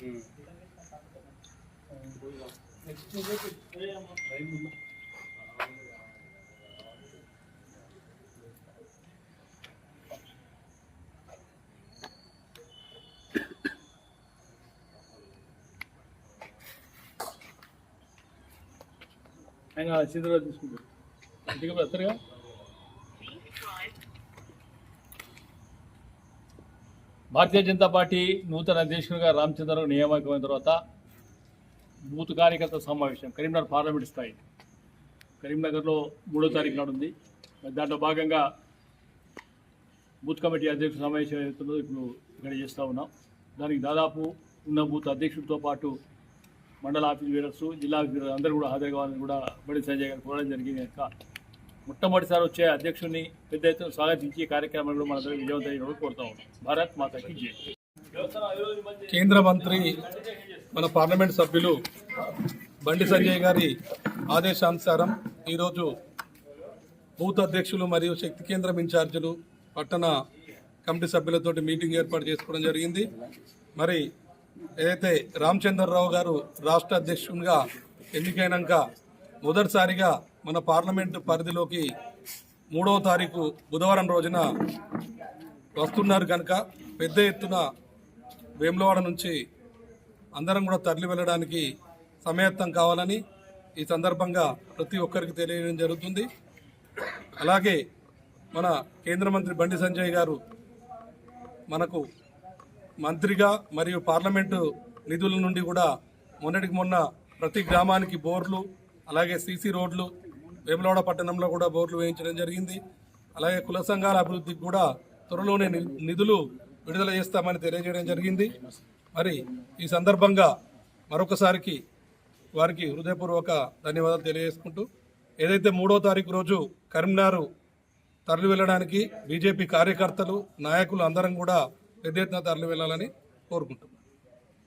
ఆయన సిద్ధంగా తీసుకుంటారు ఇంటికి వస్తారుగా. భారతీయ జనతా పార్టీ నూతన అధ్యక్షుడిగా రామచంద్రరావు నియామకమైన తర్వాత బూత్ కార్యకర్త సమావేశం కరీంనగర్ పార్లమెంట్ స్థాయి కరీంనగర్లో 3వ తారీఖు నాడు ఉంది. దాంట్లో భాగంగా బూత్ కమిటీ అధ్యక్షుడు సమావేశం అవుతుందో ఇప్పుడు ఇక్కడ చేస్తూ ఉన్నాం. దానికి దాదాపు ఉన్న బూత్ అధ్యక్షుడితో పాటు మండల ఆఫీస్ లీడర్స్, జిల్లా ఆఫీస్ లీడర్స్ అందరూ కూడా హాజరు కావాలని కూడా బండి సంజయ్ గారు కోరడం జరిగింది. కనుక మొట్టమొదటిసారి వచ్చే అధ్యక్షుడిని పెద్ద ఎత్తున స్వాగతించి కార్యక్రమంలో మనందరూ విజయవంతం కోరుతా ఉన్నాం. భారత్ మాతాకి జై. కేంద్ర మంత్రి మన పార్లమెంట్ సభ్యులు బండి సంజయ్ గారి ఆదేశానుసారం ఈరోజు బూత్ అధ్యక్షులు మరియు శక్తి కేంద్రం ఇన్ఛార్జీలు పట్టణ కమిటీ సభ్యులతోటి మీటింగ్ ఏర్పాటు చేసుకోవడం జరిగింది. మరి ఏదైతే రామచంద్రరావు గారు రాష్ట్ర అధ్యక్షునిగా ఎన్నికైనాక మొదటిసారిగా మన పార్లమెంటు పరిధిలోకి 3వ తారీఖు బుధవారం రోజున వస్తున్నారు కనుక పెద్ద ఎత్తున వేములవాడ నుంచి అందరం కూడా తరలి వెళ్ళడానికి సమయత్తం కావాలని ఈ సందర్భంగా ప్రతి ఒక్కరికి తెలియడం జరుగుతుంది. అలాగే మన కేంద్ర మంత్రి బండి సంజయ్ గారు మనకు మంత్రిగా మరియు పార్లమెంటు నిధుల నుండి కూడా మొన్నటికి మొన్న ప్రతి గ్రామానికి బోర్లు, అలాగే సీసీ రోడ్లు, వేములవాడ పట్టణంలో కూడా బోర్లు వేయించడం జరిగింది. అలాగే కుల సంఘాల అభివృద్ధికి కూడా త్వరలోనే నిధులు విడుదల చేస్తామని తెలియజేయడం జరిగింది. మరి ఈ సందర్భంగా మరొకసారికి వారికి హృదయపూర్వక ధన్యవాదాలు తెలియజేసుకుంటూ, ఏదైతే 3వ తారీఖు రోజు కరీంనగర్ తరలి వెళ్ళడానికి బీజేపీ కార్యకర్తలు, నాయకులు అందరం కూడా పెద్ద ఎత్తున తరలి వెళ్ళాలని కోరుకుంటున్నాం.